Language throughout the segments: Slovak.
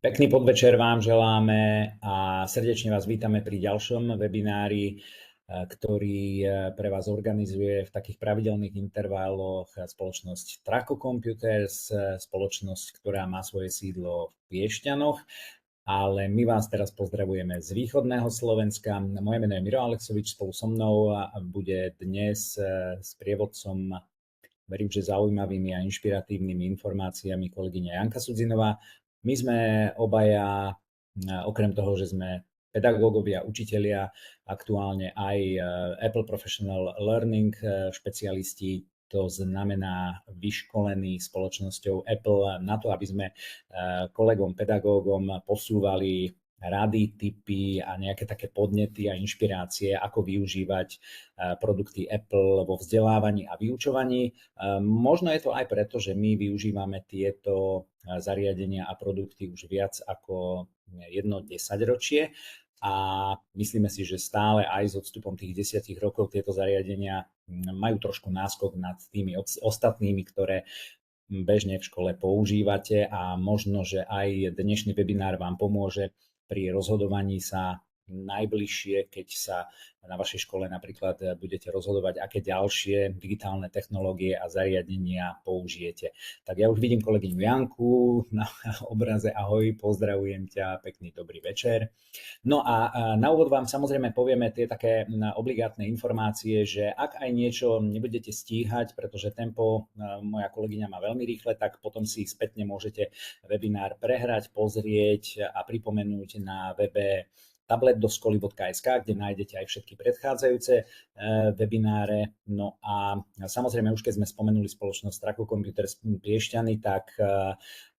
Pekný podvečer vám želáme a srdečne vás vítame pri ďalšom webinári, ktorý pre vás organizuje v takých pravidelných intervaloch spoločnosť Traco Computers, spoločnosť, ktorá má svoje sídlo v Piešťanoch. Ale my vás teraz pozdravujeme z východného Slovenska. Moje meno je Miro Alexovič, spolu so mnou bude dnes s prievodcom, verím, že zaujímavými a inšpiratívnymi informáciami, kolegyňa Janka Sudzinová. My sme obaja, okrem toho, že sme pedagógovia, učitelia, aktuálne aj Apple Professional Learning špecialisti, to znamená vyškolení spoločnosťou Apple na to, aby sme kolegom pedagógom posúvali rady, tipy a nejaké také podnety a inšpirácie, ako využívať produkty Apple vo vzdelávaní a vyučovaní. Možno je to aj preto, že my využívame tieto zariadenia a produkty už viac ako 10 ročie a myslíme si, že stále aj s odstupom tých 10 rokov tieto zariadenia majú trošku náskok nad tými ostatnými, ktoré bežne v škole používate, a možno, že aj dnešný webinár vám pomôže pri rozhodovaní sa najbližšie, keď sa na vašej škole napríklad budete rozhodovať, aké ďalšie digitálne technológie a zariadenia použijete. Tak ja už vidím kolegyňu Janku na obraze. Ahoj, pozdravujem ťa, pekný dobrý večer. No a na úvod vám samozrejme povieme tie také obligátne informácie, že ak aj niečo nebudete stíhať, pretože tempo moja kolegyňa má veľmi rýchle, tak potom si spätne môžete webinár prehrať, pozrieť a pripomenúť na webe tabletdoskoly.sk, kde nájdete aj všetky predchádzajúce webináre. No a samozrejme, už keď sme spomenuli spoločnosť Traco Computers Piešťany, tak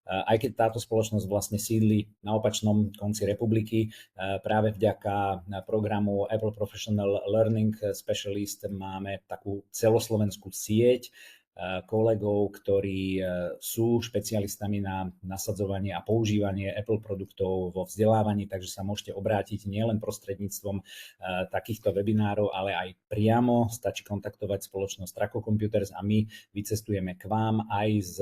aj keď táto spoločnosť vlastne sídli na opačnom konci republiky, práve vďaka programu Apple Professional Learning Specialist máme takú celoslovenskú sieť kolegov, ktorí sú špecialistami na nasadzovanie a používanie Apple produktov vo vzdelávaní, takže sa môžete obrátiť nielen prostredníctvom takýchto webinárov, ale aj priamo. Stačí kontaktovať spoločnosť Traco Computers a my vycestujeme k vám aj s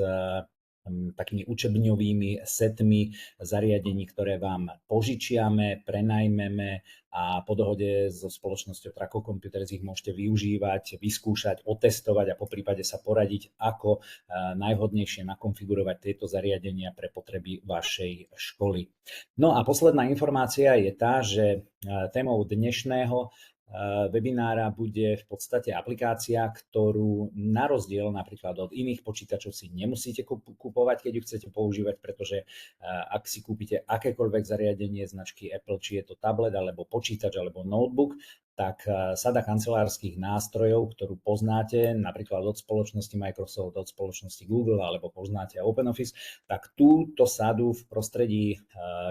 takými učebňovými setmi zariadení, ktoré vám požičiame, prenajmeme a po dohode so spoločnosťou Traco Computers ich môžete využívať, vyskúšať, otestovať a poprípade sa poradiť, ako najvhodnejšie nakonfigurovať tieto zariadenia pre potreby vašej školy. No a posledná informácia je tá, že témou dnešného webinára bude v podstate aplikácia, ktorú na rozdiel napríklad od iných počítačov si nemusíte kupovať, keď ju chcete používať, pretože ak si kúpite akékoľvek zariadenie značky Apple, či je to tablet, alebo počítač, alebo notebook, tak sada kancelárskych nástrojov, ktorú poznáte napríklad od spoločnosti Microsoft, od spoločnosti Google, alebo poznáte OpenOffice, tak túto sadu v prostredí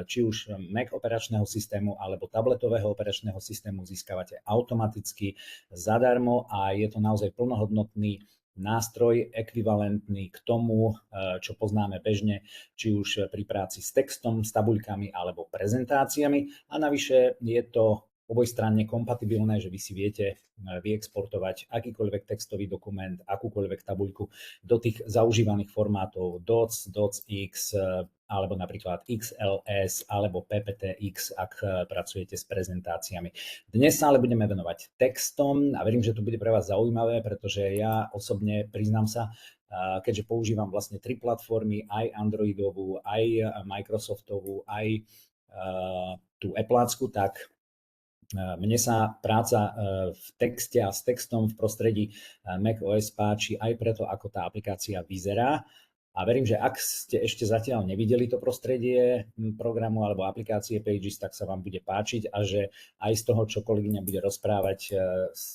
či už Mac operačného systému alebo tabletového operačného systému získavate automaticky zadarmo a je to naozaj plnohodnotný nástroj ekvivalentný k tomu, čo poznáme bežne, či už pri práci s textom, s tabuľkami alebo prezentáciami. A navyše je to obojstranne kompatibilné, že vy si viete vyexportovať akýkoľvek textový dokument, akúkoľvek tabuľku do tých zaužívaných formátov DOC, DOCX, alebo napríklad XLS alebo PPTX, ak pracujete s prezentáciami. Dnes sa ale budeme venovať textom a verím, že to bude pre vás zaujímavé, pretože ja osobne, priznám sa, keďže používam vlastne 3 platformy, aj Androidovú, aj Microsoftovú, aj tú Appleácku, tak mne sa práca v texte a s textom v prostredí macOS páči aj preto, ako tá aplikácia vyzerá. A verím, že ak ste ešte zatiaľ nevideli to prostredie programu alebo aplikácie Pages, tak sa vám bude páčiť a že aj z toho, čo kolegyňa bude rozprávať,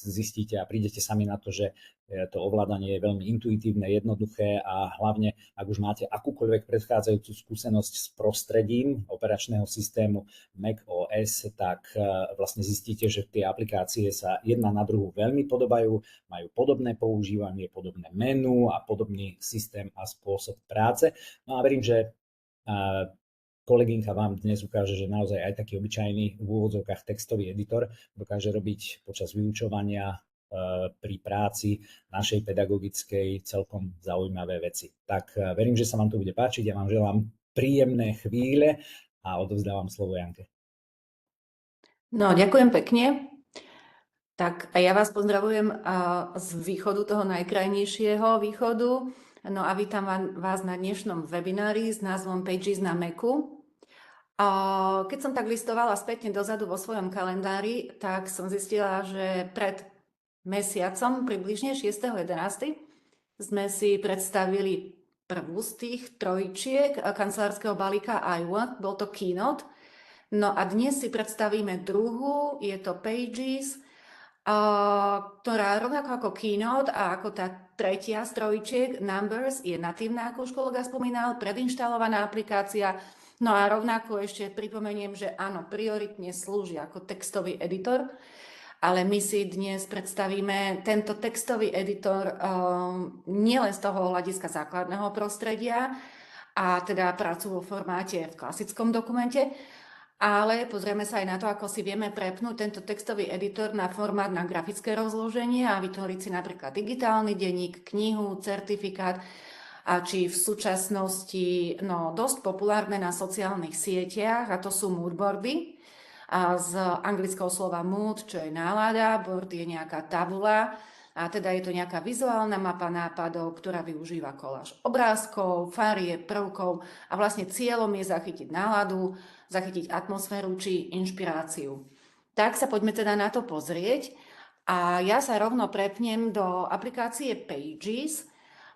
zistíte a prídete sami na to, že to ovládanie je veľmi intuitívne, jednoduché a hlavne, ak už máte akúkoľvek predchádzajúcu skúsenosť s prostredím operačného systému Mac OS, tak vlastne zistíte, že tie aplikácie sa jedna na druhú veľmi podobajú, majú podobné používanie, podobné menu a podobný systém a spôsob práce. No a verím, že kolegynka vám dnes ukáže, že naozaj aj taký obyčajný v úvodzovkách textový editor dokáže robiť počas vyučovania pri práci našej pedagogickej celkom zaujímavé veci. Tak verím, že sa vám to bude páčiť. Ja vám želám príjemné chvíle a odovzdávam slovo Janke. No, ďakujem pekne. Tak a ja vás pozdravujem z východu, toho najkrajnejšieho východu. No a vítam vás na dnešnom webinári s názvom Pages na Macu. Keď som tak listovala spätne dozadu vo svojom kalendári, tak som zistila, že pred mesiacom, približne 6.11., sme si predstavili prvú z tých trojčiek kancelárskeho balíka iWork, bol to Keynote. No a dnes si predstavíme druhú, je to Pages, ktorá rovnako ako Keynote a ako tá tretia z trojčiek, Numbers, je natívna, ako už kolega spomínal, predinštalovaná aplikácia. No a rovnako ešte pripomeniem, že áno, prioritne slúži ako textový editor, ale my si dnes predstavíme tento textový editor nielen z toho hľadiska základného prostredia a teda prácu vo formáte v klasickom dokumente, ale pozrieme sa aj na to, ako si vieme prepnúť tento textový editor na formát na grafické rozloženie a vytvoriť si napríklad digitálny denník, knihu, certifikát, a či v súčasnosti dosť populárne na sociálnych sieťach, a to sú moodboardy. A z anglického slova mood, čo je nálada, board je nejaká tabula, a teda je to nejaká vizuálna mapa nápadov, ktorá využíva koláž obrázkov, farieb, prvkov a vlastne cieľom je zachytiť náladu, zachytiť atmosféru či inšpiráciu. Tak sa poďme teda na to pozrieť a ja sa rovno prepnem do aplikácie Pages,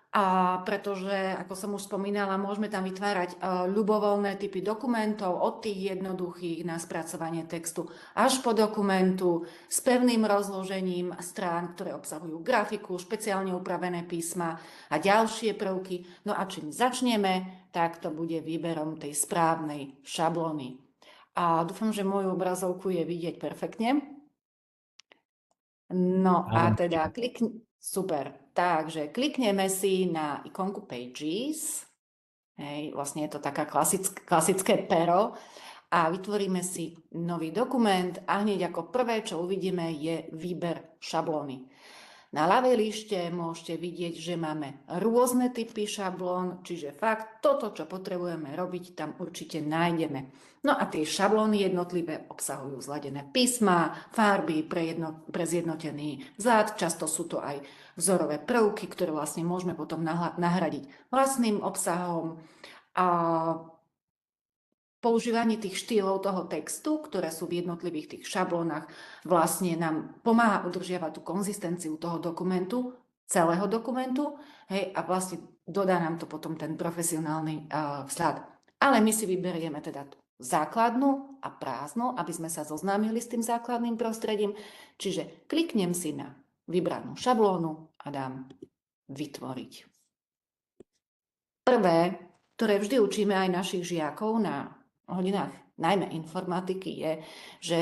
a pretože, ako som už spomínala, môžeme tam vytvárať ľubovoľné typy dokumentov, od tých jednoduchých na spracovanie textu až po dokumentu s pevným rozložením strán, ktoré obsahujú grafiku, špeciálne upravené písma a ďalšie prvky. No a čím začneme, tak to bude výberom tej správnej šablóny. A dúfam, že moju obrazovku je vidieť perfektne. No a teda super. Takže klikneme si na ikonku Pages. Hej, vlastne je to taká klasické pero a vytvoríme si nový dokument a hneď ako prvé, čo uvidíme, je výber šablóny. Na ľavej lište môžete vidieť, že máme rôzne typy šablón, čiže fakt toto, čo potrebujeme robiť, tam určite nájdeme. No a tie šablóny jednotlivé obsahujú zladené písma, farby pre zjednotený vzad, často sú to aj vzorové prvky, ktoré vlastne môžeme potom nahradiť vlastným obsahom. A používanie tých štýlov toho textu, ktoré sú v jednotlivých tých šablónach, vlastne nám pomáha udržiavať tú konzistenciu toho dokumentu, celého dokumentu, hej, a vlastne dodá nám to potom ten profesionálny vzhľad. Ale my si vyberieme teda tú základnú a prázdnu, aby sme sa zoznámili s tým základným prostredím. Čiže kliknem si na vybranú šablónu a dám vytvoriť. Prvé, ktoré vždy učíme aj našich žiakov na hodinách najmä informatiky, je, že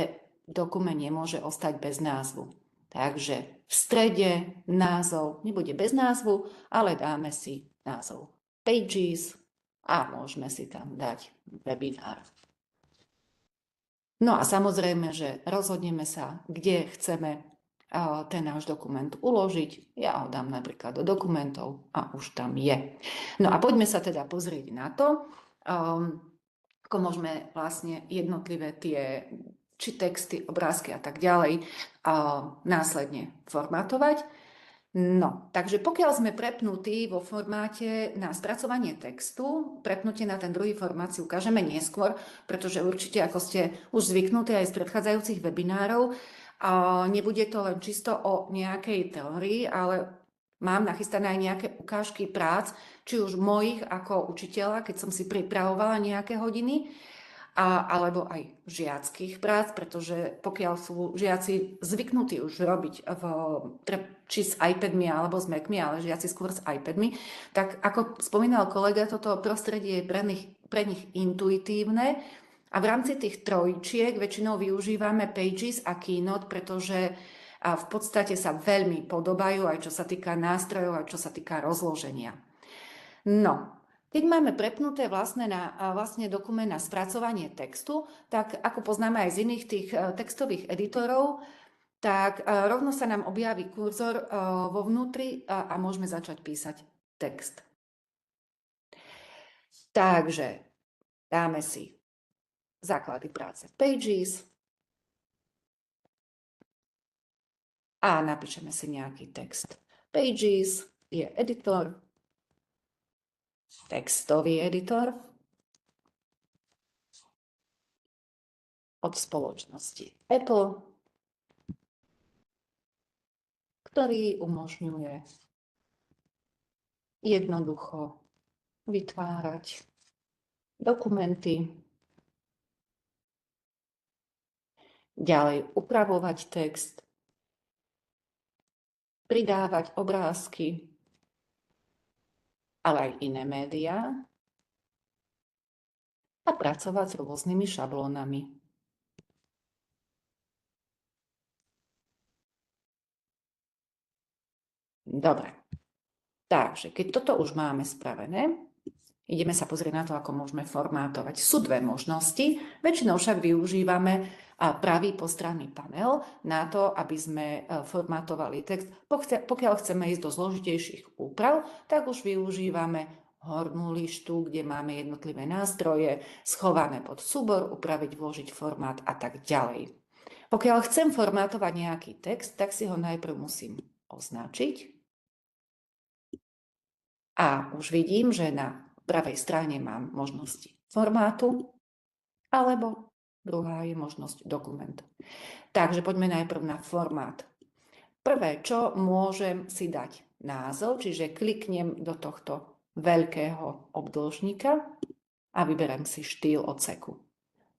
dokument nemôže ostať bez názvu. Takže v strede názov nebude bez názvu, ale dáme si názov Pages a môžeme si tam dať webinár. No a samozrejme, že rozhodneme sa, kde chceme ten náš dokument uložiť. Ja ho dám napríklad do dokumentov a už tam je. No a poďme sa teda pozrieť na to, ako môžeme vlastne jednotlivé tie či texty, obrázky a tak ďalej následne formátovať. No, takže pokiaľ sme prepnutí vo formáte na spracovanie textu, prepnutie na ten druhý formát si ukážeme neskôr, pretože určite, ako ste už zvyknutí aj z predchádzajúcich webinárov, nebude to len čisto o nejakej teórii, ale mám nachystané aj nejaké ukážky prác, či už mojich ako učiteľa, keď som si pripravovala nejaké hodiny, alebo aj žiackých prác, pretože pokiaľ sú žiaci zvyknutí už robiť či s iPadmi alebo s Macmi, ale žiaci skôr s iPadmi, tak ako spomínal kolega, toto prostredie je pre nich intuitívne a v rámci tých trojčiek väčšinou využívame Pages a Keynote, pretože v podstate sa veľmi podobajú, aj čo sa týka nástrojov, aj čo sa týka rozloženia. No, keď máme prepnuté vlastne dokument na spracovanie textu, tak ako poznáme aj z iných tých textových editorov, tak rovno sa nám objaví kurzor vo vnútri a môžeme začať písať text. Takže Dáme si základy práce Pages a napíšeme si nejaký text. Pages je editor, textový editor od spoločnosti Apple, ktorý umožňuje jednoducho vytvárať dokumenty, ďalej upravovať text, pridávať obrázky, ale aj iné médiá a pracovať s rôznymi šablónami. Dobre, takže keď toto už máme spravené, ideme sa pozrieť na to, ako môžeme formátovať. Sú dve možnosti, väčšinou však využívame pravý postranný panel na to, aby sme formátovali text. Pokiaľ chceme ísť do zložitejších úprav, tak už využívame hornú lištu, kde máme jednotlivé nástroje schované pod súbor, upraviť, vložiť formát a tak ďalej. Pokiaľ chcem formátovať nejaký text, tak si ho najprv musím označiť. A už vidím, že na pravej strane mám možnosti formátu, alebo druhá je možnosť dokumentu. Takže poďme najprv na formát. Prvé, čo môžem si dať názov, čiže kliknem do tohto veľkého obdĺžnika a vyberiem si štýl odseku.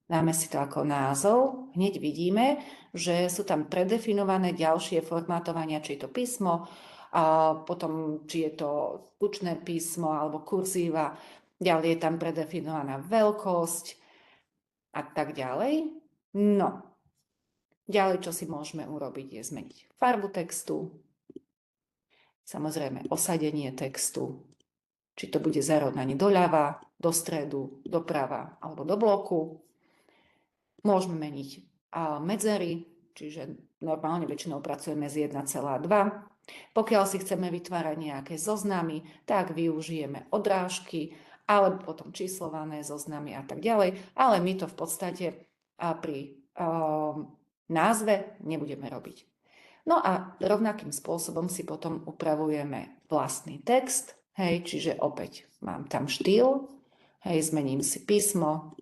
Dáme si to ako názov, hneď vidíme, že sú tam predefinované ďalšie formátovania, či je to písmo, a potom či je to tučné písmo alebo kurzíva, ďalej je tam predefinovaná veľkosť a tak ďalej. No, ďalej, čo si môžeme urobiť, je zmeniť farbu textu, samozrejme osadenie textu, či to bude zarovnanie doľava, do stredu, doprava alebo do bloku. Môžeme meniť medzery, čiže normálne väčšinou pracujeme z 1,2. Pokiaľ si chceme vytvárať nejaké zoznamy, tak využijeme odrážky alebo potom číslované zoznamy a tak ďalej, ale my to v podstate pri názve nebudeme robiť. No a rovnakým spôsobom si potom upravujeme vlastný text, hej, čiže opäť mám tam štýl, hej, zmením si písmo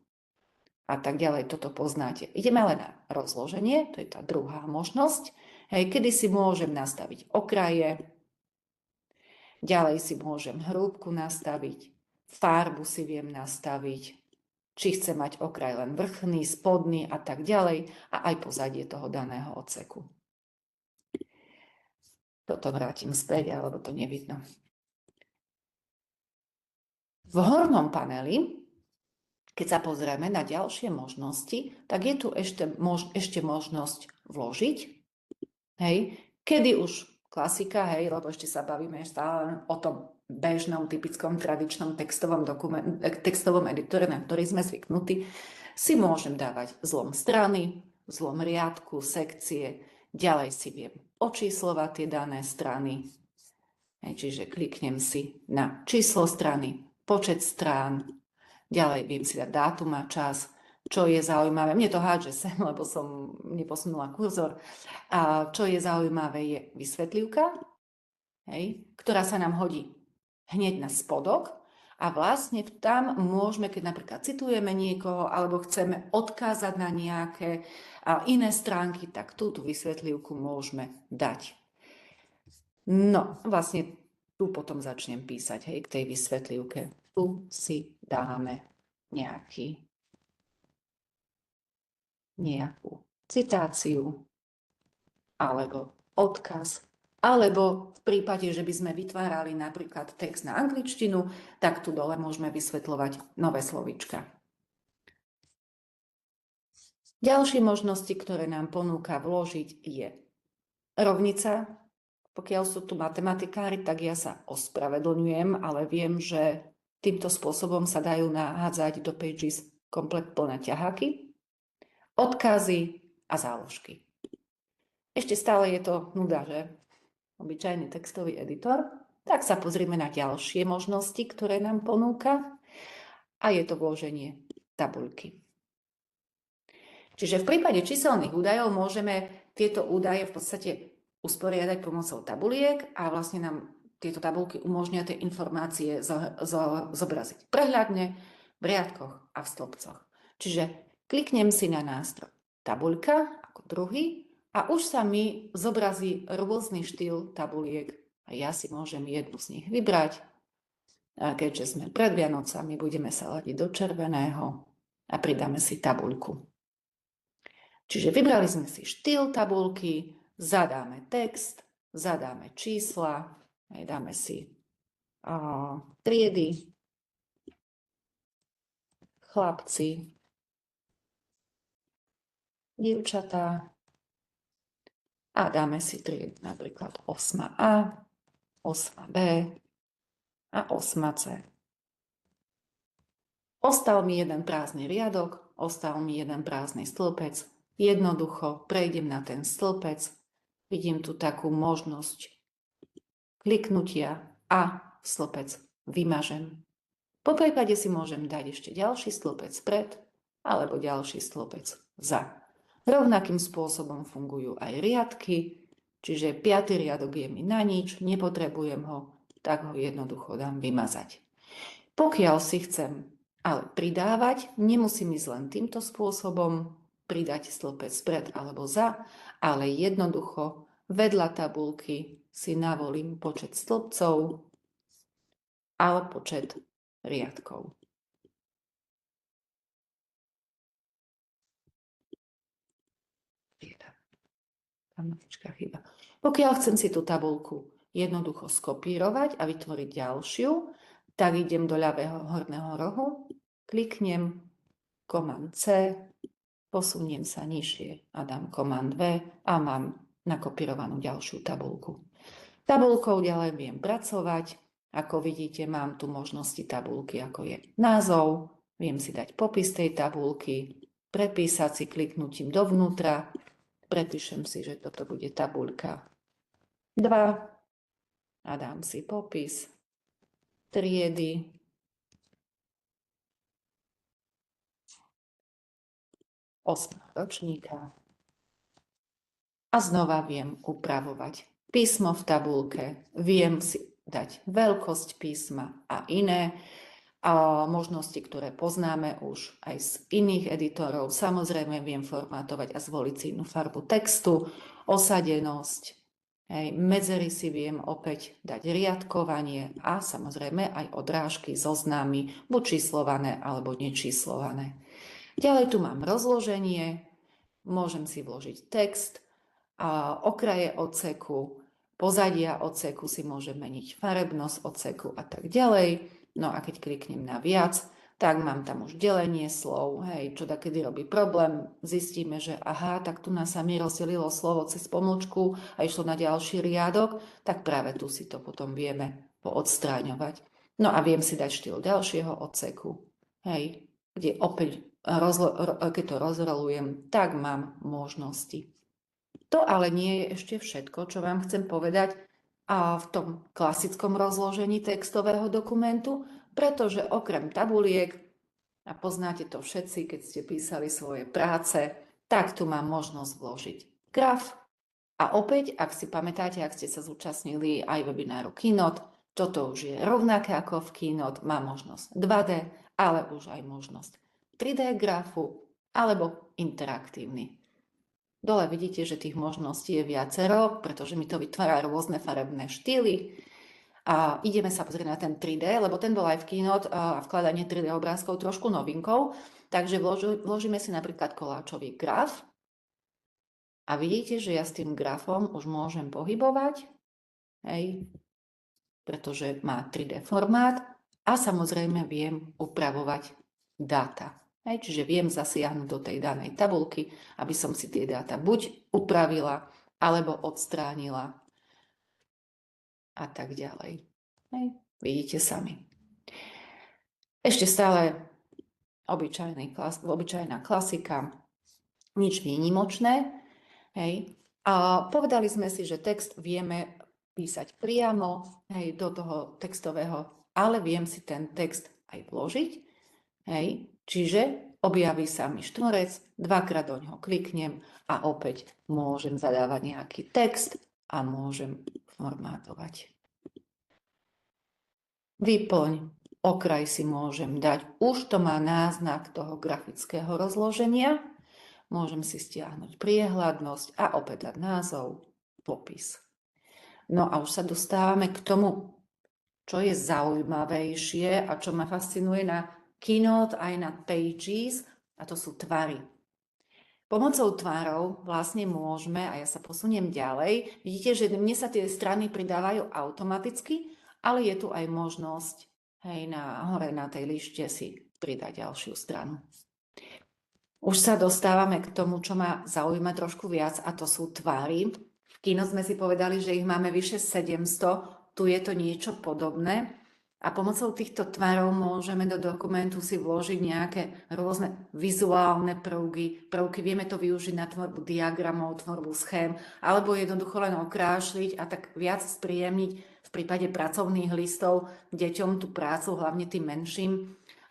a tak ďalej, toto poznáte. Ideme ale na rozloženie, to je tá druhá možnosť, hej, kedy si môžem nastaviť okraje, ďalej si môžem hrúbku nastaviť, farbu si viem nastaviť, či chcem mať okraj len vrchný, spodný a tak ďalej a aj pozadie toho daného odseku. Toto vrátim späť, alebo to nevidno. V hornom paneli, keď sa pozrieme na ďalšie možnosti, tak je tu ešte možnosť vložiť, hej, kedy už klasika, hej, lebo ešte sa bavíme stále o tom bežnom, typickom, tradičnom textovom editore, na ktorý sme zvyknutí, si môžem dávať zlom strany, zlom riadku, sekcie, ďalej si viem očíslovať tie dané strany, čiže kliknem si na číslo strany, počet strán, ďalej viem si dať dátum a čas, čo je zaujímavé. Mne to hádže sem, lebo som neposunula kurzor. A čo je zaujímavé, je vysvetlivka, hej, ktorá sa nám hodí hneď na spodok a vlastne tam môžeme, keď napríklad citujeme niekoho alebo chceme odkázať na nejaké iné stránky, tak túto vysvetlivku môžeme dať. No, vlastne tu potom začnem písať, hej, k tej vysvetlivke. Tu si dáme nejakú citáciu alebo odkaz, alebo v prípade, že by sme vytvárali napríklad text na angličtinu, tak tu dole môžeme vysvetľovať nové slovíčka. Ďalšie možnosti, ktoré nám ponúka vložiť, je rovnica. Pokiaľ sú tu matematikári, tak ja sa ospravedlňujem, ale viem, že týmto spôsobom sa dajú nahádzať do Pages komplet plné ťaháky, odkazy a záložky. Ešte stále je to nuda, že? Obyčajný textový editor. Tak sa pozrime na ďalšie možnosti, ktoré nám ponúka. A je to vloženie tabuľky. Čiže v prípade číselných údajov môžeme tieto údaje v podstate usporiadať pomocou tabuliek a vlastne nám tieto tabuľky umožnia tie informácie zobraziť prehľadne v riadkoch a v stĺpcoch. Čiže kliknem si na nástroj tabuľka ako druhý a už sa mi zobrazí rôzny štýl tabuliek a ja si môžem jednu z nich vybrať. A keďže sme pred Vianocami, budeme sa ladiť do červeného a pridáme si tabuľku. Čiže vybrali sme si štýl tabuľky, zadáme text, zadáme čísla, dáme si triedy, chlapci, dievčatá a dáme si triedy napríklad 8A, 8B a 8C. Ostal mi jeden prázdny riadok, ostal mi jeden prázdny stĺpec. Jednoducho prejdem na ten stĺpec, vidím tu takú možnosť kliknutia a stĺpec vymažem. Po prípade si môžem dať ešte ďalší stĺpec pred alebo ďalší stĺpec za. Rovnakým spôsobom fungujú aj riadky, čiže 5. riadok je mi na nič, nepotrebujem ho, tak ho jednoducho dám vymazať. Pokiaľ si chcem ale pridávať, nemusím ísť len týmto spôsobom, pridať stĺpec pred alebo za, ale jednoducho vedľa tabuľky si navolím počet stĺpcov ale počet riadkov. Chyba. Pokiaľ chcem si tú tabuľku jednoducho skopírovať a vytvoriť ďalšiu, tak idem do ľavého horného rohu, kliknem Command C, posuniem sa nižšie a dám Command V a mám nakopírovanú ďalšiu tabuľku. Tabuľkou ďalej viem pracovať. Ako vidíte, mám tu možnosti tabuľky, ako je názov, viem si dať popis tej tabuľky, prepísať si kliknutím dovnútra, prepíšem si, že toto bude tabuľka 2 a dám si popis, triedy, ročníka a znova viem upravovať písmo v tabuľke, viem si dať veľkosť písma a iné možnosti, ktoré poznáme už aj z iných editorov. Samozrejme viem formátovať a zvoliť si inú farbu textu, osadenosť, medzery si viem opäť dať riadkovanie a samozrejme aj odrážky, zoznamy, buď číslované alebo nečíslované. Ďalej tu mám rozloženie, môžem si vložiť text, okraje odseku, pozadia odseku si môžem meniť farebnosť odseku a tak ďalej. No a keď kliknem na viac, tak mám tam už delenie slov, čo takedy robí problém. Zistíme, že aha, tak tu nás sa mi rozdelilo slovo cez pomlčku a išlo na ďalší riadok, tak práve tu si to potom vieme poodstráňovať. No a viem si dať štýl ďalšieho odseku, kde opäť, keď to rozrolujem, tak mám možnosti. To ale nie je ešte všetko, čo vám chcem povedať v tom klasickom rozložení textového dokumentu, pretože okrem tabuliek, a poznáte to všetci, keď ste písali svoje práce, tak tu mám možnosť vložiť graf. A opäť, ak si pamätáte, ak ste sa zúčastnili aj webináru Keynote, toto už je rovnaké ako v Keynote, má možnosť 2D, ale už aj možnosť 3D grafu alebo interaktívny. Dole vidíte, že tých možností je viacero, pretože mi to vytvára rôzne farebné štýly. A ideme sa pozrieť na ten 3D, lebo ten bol aj v Keynote a vkladanie 3D obrázkov trošku novinkou. Takže vložíme si napríklad koláčový graf. A vidíte, že ja s tým grafom už môžem pohybovať, pretože má 3D formát a samozrejme viem upravovať dáta. Čiže viem zasiahnuť do tej danej tabuľky, aby som si tie dáta buď upravila, alebo odstránila a tak ďalej. Vidíte sami. Ešte stále obyčajná klasika, nič výnimočné. A povedali sme si, že text vieme písať priamo do toho textového, ale viem si ten text aj vložiť. Čiže objaví sa mi štvorec, dvakrát do ňoho kliknem a opäť môžem zadávať nejaký text a môžem formátovať. Vyplň, okraj si môžem dať. Už to má náznak toho grafického rozloženia. Môžem si stiahnuť priehľadnosť a opäť dať názov, popis. No a už sa dostávame k tomu, čo je zaujímavejšie a čo ma fascinuje na Keynote aj na Pages, a to sú tvary. Pomocou tvarov vlastne môžeme, a ja sa posuniem ďalej, vidíte, že mne sa tie strany pridávajú automaticky, ale je tu aj možnosť, hej, hore na tej lište si pridať ďalšiu stranu. Už sa dostávame k tomu, čo ma zaujíma trošku viac, a to sú tvary. V Keynote sme si povedali, že ich máme vyše 700, tu je to niečo podobné. A pomocou týchto tvarov môžeme do dokumentu si vložiť nejaké rôzne vizuálne prvky. Vieme to využiť na tvorbu diagramov, tvorbu schém, alebo jednoducho len okrášliť a tak viac spríjemniť v prípade pracovných listov deťom tú prácu, hlavne tým menším.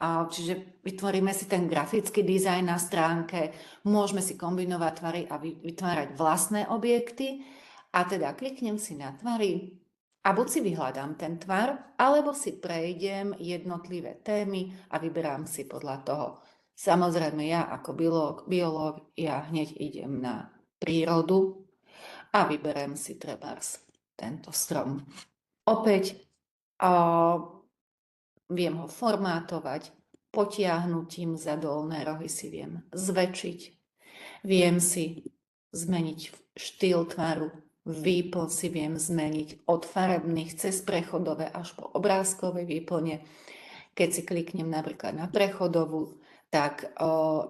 Čiže vytvoríme si ten grafický dizajn na stránke, môžeme si kombinovať tvary a vytvárať vlastné objekty. A teda kliknem si na tvary a buď si vyhľadám ten tvar, alebo si prejdem jednotlivé témy a vyberám si podľa toho. Samozrejme, ja ako biológ, ja hneď idem na prírodu a vyberiem si trebárs tento strom. Opäť viem ho formátovať, potiahnutím za dolné rohy si viem zväčšiť, viem si zmeniť štýl tvaru, výplň si viem zmeniť od farebných cez prechodové až po obrázkové výplne. Keď si kliknem napríklad na prechodovú, tak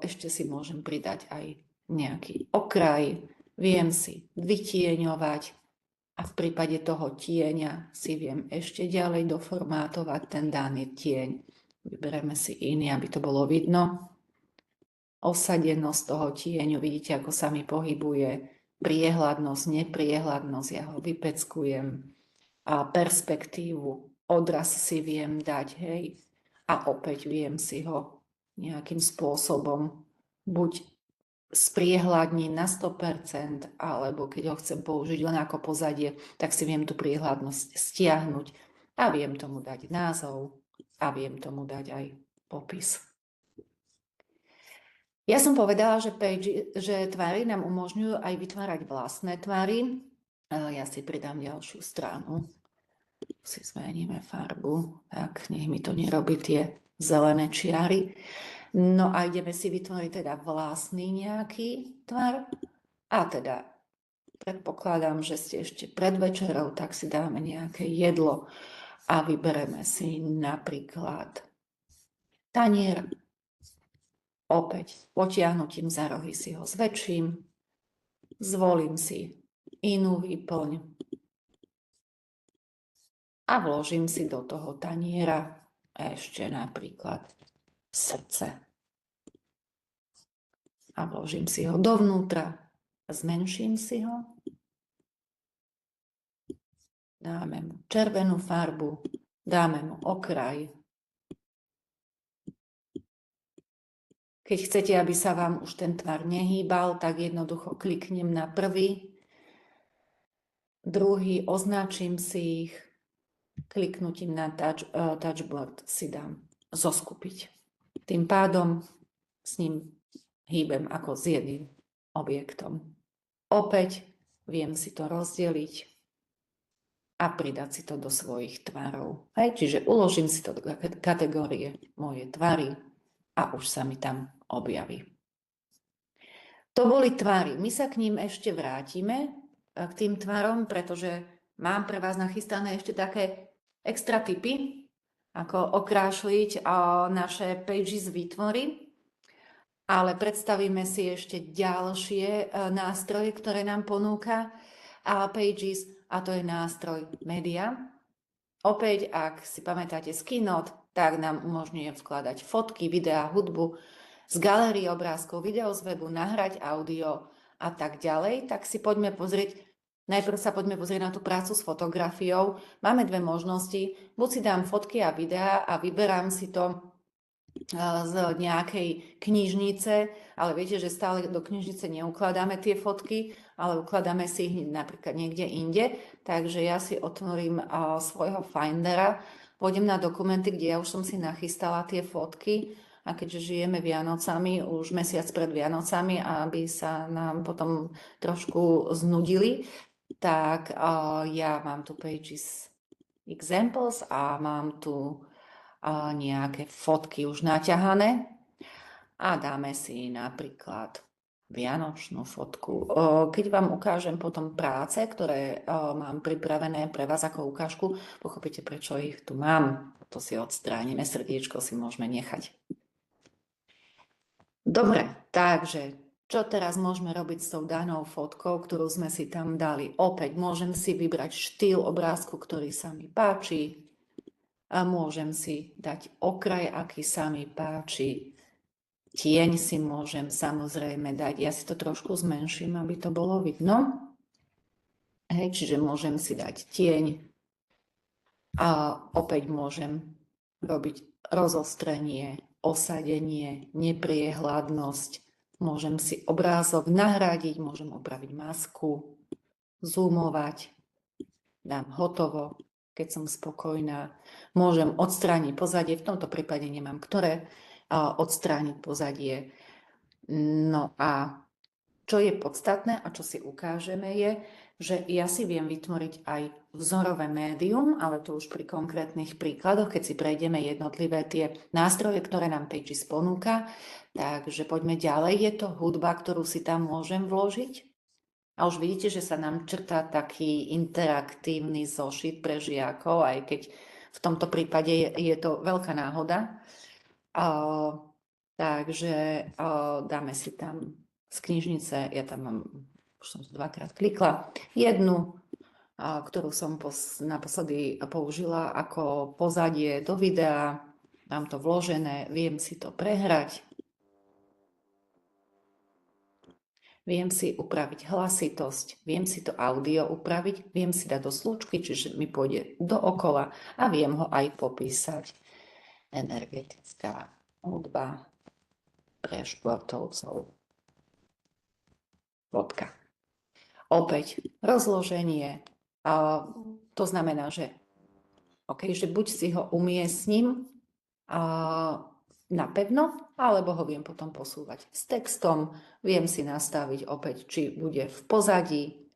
ešte si môžem pridať aj nejaký okraj, viem si vytieňovať a v prípade toho tieňa si viem ešte ďalej doformátovať ten daný tieň. Vybereme si iný, aby to bolo vidno. Osadenosť toho tieňu, vidíte, ako sa mi pohybuje. Priehľadnosť, nepriehľadnosť, ja ho vypeckujem. A perspektívu, odraz si viem dať, hej. A opäť viem si ho nejakým spôsobom buď spriehľadniť na 100%, alebo keď ho chcem použiť len ako pozadie, tak si viem tú priehľadnosť stiahnuť a viem tomu dať názov a viem tomu dať aj popis. Ja som povedala, že tvary nám umožňujú aj vytvárať vlastné tvary. Ja si pridám ďalšiu stranu. Si zmeníme farbu, tak nech mi to nerobí tie zelené čiary. No a ideme si vytvoriť teda vlastný nejaký tvar. A teda predpokladám, že ste ešte pred večerou, tak si dáme nejaké jedlo a vybereme si napríklad tanier. Opäť potiahnutím za rohy si ho zväčším, zvolím si inú výplň a vložím si do toho taniera ešte napríklad srdce. A vložím si ho dovnútra, zmenším si ho, dáme mu červenú farbu, dáme mu okraj. Keď chcete, aby sa vám už ten tvar nehýbal, tak jednoducho kliknem na prvý, druhý, označím si ich, kliknutím na touchboard si dám zoskupiť. Tým pádom s ním hýbem ako s jedným objektom. Opäť viem si to rozdeliť a pridať si to do svojich tvarov. Čiže uložím si to do kategórie moje tvary a už sa mi tam objaví. To boli tvary. My sa k ním ešte vrátime, k tým tvarom, pretože mám pre vás nachystané ešte také extra tipy, ako okrášliť naše Pages výtvory. Ale predstavíme si ešte ďalšie nástroje, ktoré nám ponúka Pages, a to je nástroj Media. Opäť, ak si pamätáte z Keynote, tak nám umožňuje vkladať fotky, videá, hudbu z galérie obrázkov, video z webu, nahrať audio a tak ďalej. Tak si poďme pozrieť, najprv sa poďme pozrieť na tú prácu s fotografiou. Máme dve možnosti, buď si dám fotky a videá a vyberám si to z nejakej knižnice, ale viete, že stále do knižnice neukladáme tie fotky, ale ukladáme si ich napríklad niekde inde. Takže ja si otvorím svojho Findera, pôjdem na dokumenty, kde ja už som si nachystala tie fotky a keďže žijeme Vianocami, už mesiac pred Vianocami, aby sa nám potom trošku znudili, tak ja mám tu Pages Examples a mám tu nejaké fotky už naťahané a dáme si napríklad vianočnú fotku. Keď vám ukážem potom práce, ktoré mám pripravené pre vás ako ukážku, pochopíte, prečo ich tu mám. To si odstránime, srdiečko si môžeme nechať. Dobre, takže čo teraz môžeme robiť s tou danou fotkou, ktorú sme si tam dali? Opäť môžem si vybrať štýl obrázku, ktorý sa mi páči, a môžem si dať okraj, aký sa mi páči. Tieň si môžem samozrejme dať. Ja si to trošku zmenším, aby to bolo vidno. Hej, čiže môžem si dať tieň a opäť môžem robiť rozostrenie, osadenie, nepriehľadnosť. Môžem si obrázok nahradiť, môžem opraviť masku, zoomovať, dám hotovo. Keď som spokojná, môžem odstrániť pozadie. V tomto prípade nemám ktoré odstrániť pozadie. No a čo je podstatné a čo si ukážeme je, že ja si viem vytvoriť aj vzorové médium, ale to už pri konkrétnych príkladoch, keď si prejdeme jednotlivé tie nástroje, ktoré nám Pages ponúka. Takže poďme ďalej. Je to hudba, ktorú si tam môžem vložiť. A už vidíte, že sa nám črtá taký interaktívny zošit pre žiakov, aj keď v tomto prípade je to veľká náhoda. Takže dáme si tam z knižnice, ja tam mám, už som dvakrát klikla, jednu, ktorú som naposledy použila ako pozadie do videa, mám to vložené, viem si to prehrať. Viem si upraviť hlasitosť, viem si to audio upraviť, viem si dať do slučky, čiže mi pôjde dookola a viem ho aj popísať. Energetická hudba pre športovcov. Bodka. Opäť rozloženie. To znamená, že, že buď si ho umiestním napevno, alebo ho viem potom posúvať s textom, viem si nastaviť opäť, či bude v pozadí,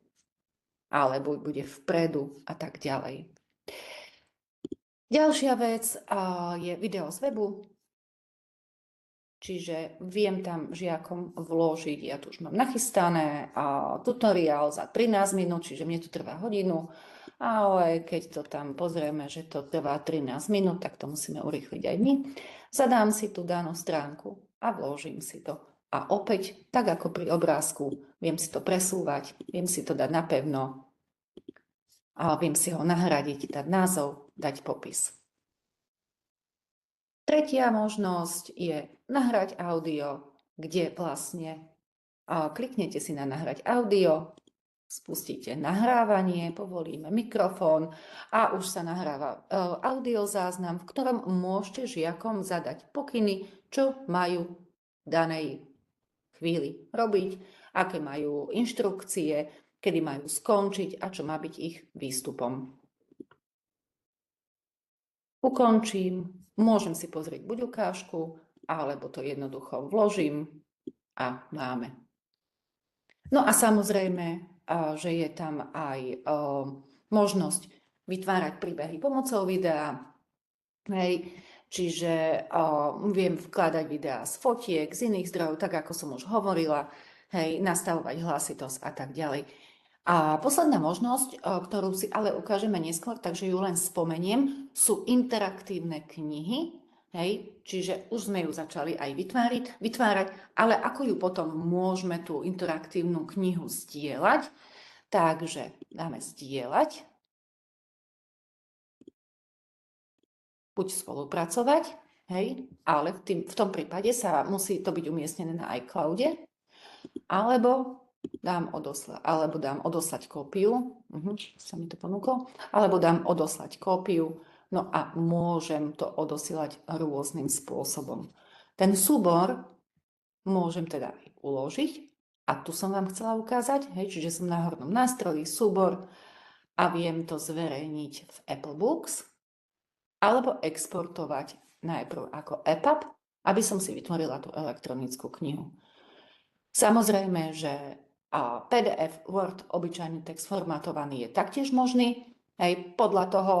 alebo bude vpredu a tak ďalej. Ďalšia vec je video z webu, čiže viem tam žiakom vložiť, ja tu už mám nachystané tutoriál za 13 minút, čiže mne to trvá hodinu, ale keď to tam pozrieme, že to trvá 13 minút, tak to musíme urýchliť aj my. Zadám si tú danú stránku a vložím si to. A opäť, tak ako pri obrázku, viem si to presúvať, viem si to dať napevno a viem si ho nahradiť, dať názov, dať popis. Tretia možnosť je nahrať audio, kde vlastne kliknete si na nahrať audio, spustíte nahrávanie, povolíme mikrofón a už sa nahráva audiozáznam, v ktorom môžete žiakom zadať pokyny, čo majú v danej chvíli robiť, aké majú inštrukcie, kedy majú skončiť a čo má byť ich výstupom. Ukončím, môžem si pozrieť buď ukážku, alebo to jednoducho vložím a máme. No a samozrejme, že je tam aj možnosť vytvárať príbehy pomocou videa. Hej. Čiže viem vkladať videá z fotiek, z iných zdrojov, tak ako som už hovorila, hej, nastavovať hlasitosť a tak ďalej. A posledná možnosť, ktorú si ale ukážeme neskôr, takže ju len spomeniem, sú interaktívne knihy. Hej, čiže už sme ju začali aj vytvárať, ale ako ju potom môžeme tú interaktívnu knihu zdieľať? Takže dáme zdieľať, buď spolupracovať, hej, ale v tom prípade musí to byť umiestnené na iCloude, alebo dám odoslať kópiu, sa mi to ponúklo, alebo dám odoslať kópiu No a môžem to odosielať rôznym spôsobom. Ten súbor môžem teda aj uložiť a tu som vám chcela ukázať, hej, čiže som na hornom nástroji súbor a viem to zverejniť v Apple Books alebo exportovať najprv ako EPUB, aby som si vytvorila tú elektronickú knihu. Samozrejme, že PDF, Word, obyčajný text formatovaný je taktiež možný, aj podľa toho,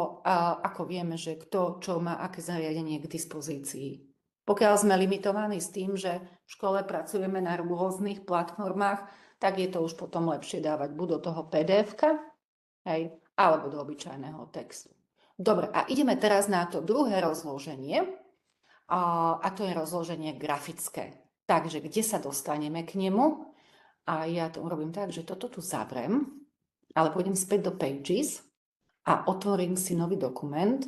ako vieme, že kto čo má aké zariadenie k dispozícii. Pokiaľ sme limitovaní s tým, že v škole pracujeme na rôznych platformách, tak je to už potom lepšie dávať buď do toho PDF-ka, alebo do obyčajného textu. Dobre, a ideme teraz na to druhé rozloženie, a to je rozloženie grafické. Takže kde sa dostaneme k nemu? A ja to urobím tak, že toto tu zavrem, ale pôjdem späť do Pages a otvorím si nový dokument,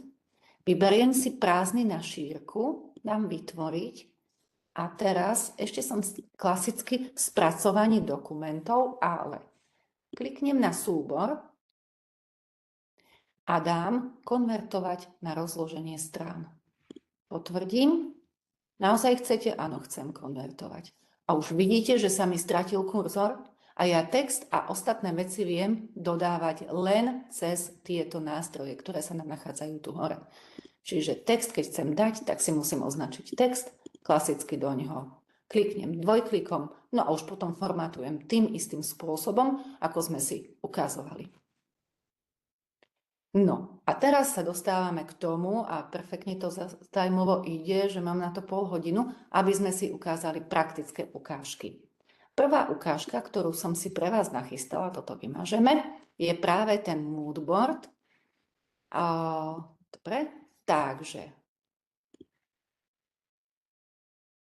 vyberiem si prázdny na šírku, dám vytvoriť a teraz ešte som klasicky v spracovaní dokumentov, ale kliknem na súbor a dám konvertovať na rozloženie strán. Potvrdím. Naozaj chcete? Áno, chcem konvertovať. A už vidíte, že sa mi stratil kurzor a ja text a ostatné veci viem dodávať len cez tieto nástroje, ktoré sa nám nachádzajú tu hore. Čiže text, keď chcem dať, tak si musím označiť text, klasicky do neho kliknem dvojklikom, no a už potom formátujem tým istým spôsobom, ako sme si ukazovali. No a teraz sa dostávame k tomu a perfektne to tajmovo ide, že mám na to pol hodinu, aby sme si ukázali praktické ukážky. Prvá ukážka, ktorú som si pre vás nachystala, toto vymažeme, je práve ten moodboard. Dobre, takže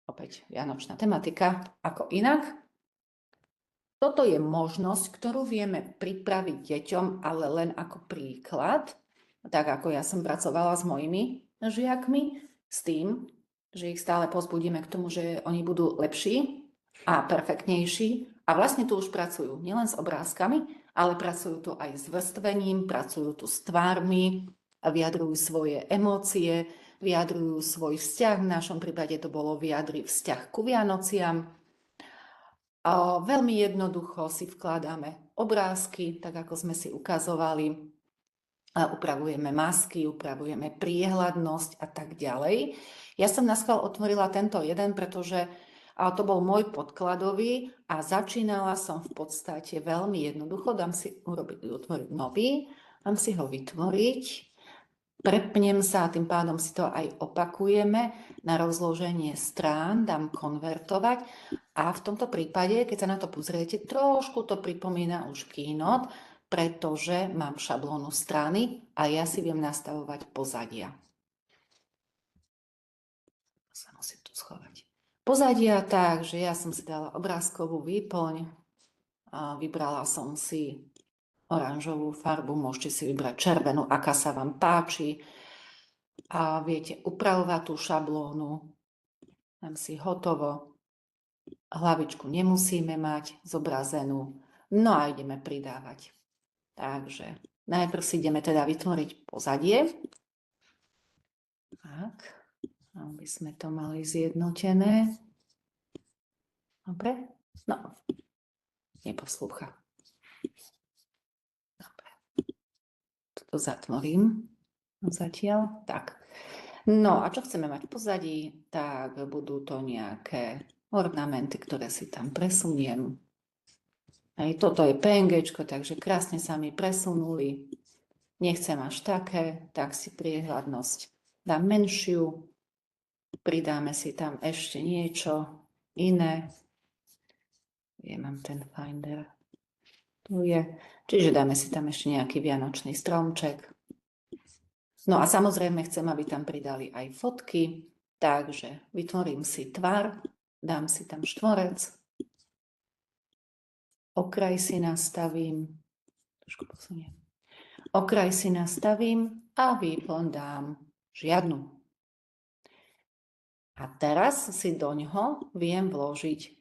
opäť vianočná tematika, ako inak. Toto je možnosť, ktorú vieme pripraviť deťom, ale len ako príklad, tak ako ja som pracovala s mojimi žiakmi, s tým, že ich stále pozbudíme k tomu, že oni budú lepší a perfektnejší. A vlastne tu už pracujú nielen s obrázkami, ale pracujú tu aj s vrstvením, pracujú tu s tvármi, vyjadrujú svoje emócie, vyjadrujú svoj vzťah. V našom prípade to bolo vyjadriť vzťah ku Vianociam. Veľmi jednoducho si vkladáme obrázky, tak ako sme si ukazovali, upravujeme masky, upravujeme priehľadnosť a tak ďalej. Ja som naschvál otvorila tento jeden, pretože to bol môj podkladový a začínala som v podstate veľmi jednoducho. Dám si utvoriť nový, dám si ho vytvoriť, prepnem sa a tým pádom si to aj opakujeme na rozloženie strán, dám konvertovať a v tomto prípade, keď sa na to pozriete, trošku to pripomína už Keynote, pretože mám šablónu strany a ja si viem nastavovať pozadia. Sa musím tu schovať. Pozadia tak, že ja som si dala obrázkovú výplň, a vybrala som si oranžovú farbu, môžete si vybrať červenú, aká sa vám páči. A viete upravovať tú šablónu. Dám si hotovo. Hlavičku nemusíme mať zobrazenú. No a ideme pridávať. Takže najprv si ideme teda vytvoriť pozadie. Tak, aby sme to mali zjednotené. Dobre? No, neposlúcha. Dobre. Toto zatvorím. Zatiaľ. Tak. No a čo chceme mať v pozadí? Tak budú to nejaké ornamenty, ktoré si tam presuniem. Aj toto je PNGčko, takže krásne sa mi presunuli. Nechcem až také, tak si priehľadnosť dám menšiu. Pridáme si tam ešte niečo iné. Ja mám ten Finder. Tu je. Čiže dáme si tam ešte nejaký vianočný stromček. No a samozrejme chcem, aby tam pridali aj fotky, takže vytvorím si tvar, dám si tam štvorec, okraj si nastavím, trošku posuniem, okraj si nastavím a výplň dám žiadnu. A teraz si do ňoho viem vložiť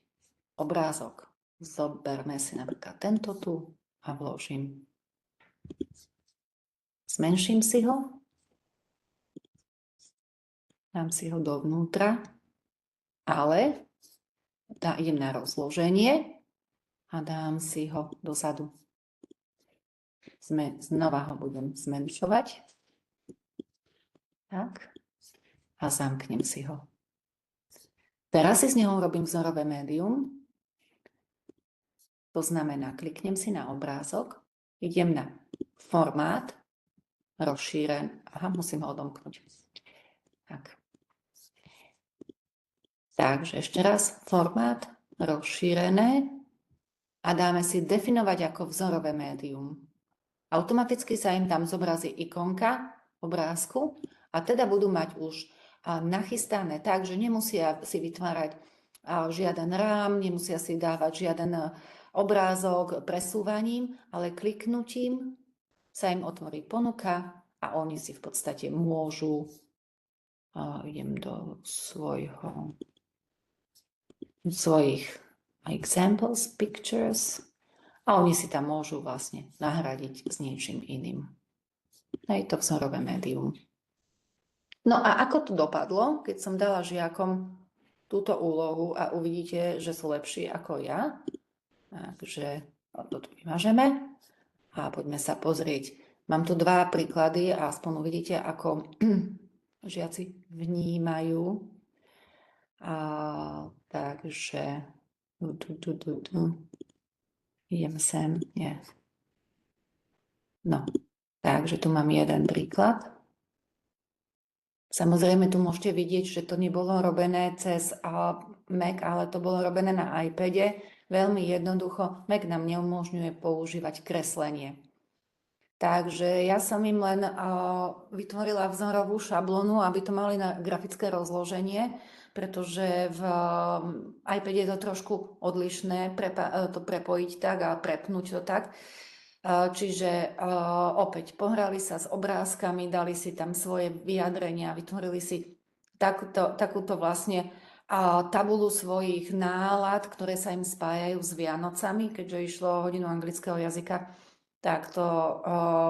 obrázok. Zoberme si napríklad tento tu a vložím. Zmenším si ho. dám si ho dovnútra, ale idem na rozloženie a dám si ho dozadu. Znova ho budem zmenšovať. Tak. A zamknem si ho. Teraz si z neho urobím vzorové médium. To znamená, kliknem si na obrázok, idem na formát, rozšíren. Aha, musím ho odomknúť. Tak. Takže ešte raz, formát, rozšírené a dáme si definovať ako vzorové médium. Automaticky sa im tam zobrazí ikonka obrázku a teda budú mať už nachystané tak, že nemusia si vytvárať žiaden rám, nemusia si dávať žiaden obrázok presúvaním, ale kliknutím sa im otvorí ponuka a oni si v podstate môžu, idem do svojich examples, pictures, a oni si tam môžu vlastne nahradiť s niečím iným. Je to vzorové médium. No a ako to dopadlo, keď som dala žiakom túto úlohu a uvidíte, že sú lepší ako ja? Takže toto vymažeme a poďme sa pozrieť. Mám tu dva príklady a aspoň uvidíte, ako žiaci vnímajú. Takže idem sem. Nie. No, takže tu mám jeden príklad. Samozrejme, tu môžete vidieť, že to nebolo robené cez Mac, ale to bolo robené na iPade. Veľmi jednoducho, Mac nám neumožňuje používať kreslenie. Takže ja som im len vytvorila vzorovú šablónu, aby to mali na grafické rozloženie, pretože v iPade je to trošku odlišné to prepojiť tak a prepnúť to tak. Čiže opäť pohrali sa s obrázkami, dali si tam svoje vyjadrenia, vytvorili si takúto vlastne tabulu svojich nálad, ktoré sa im spájajú s Vianocami, keďže išlo o hodinu anglického jazyka, tak to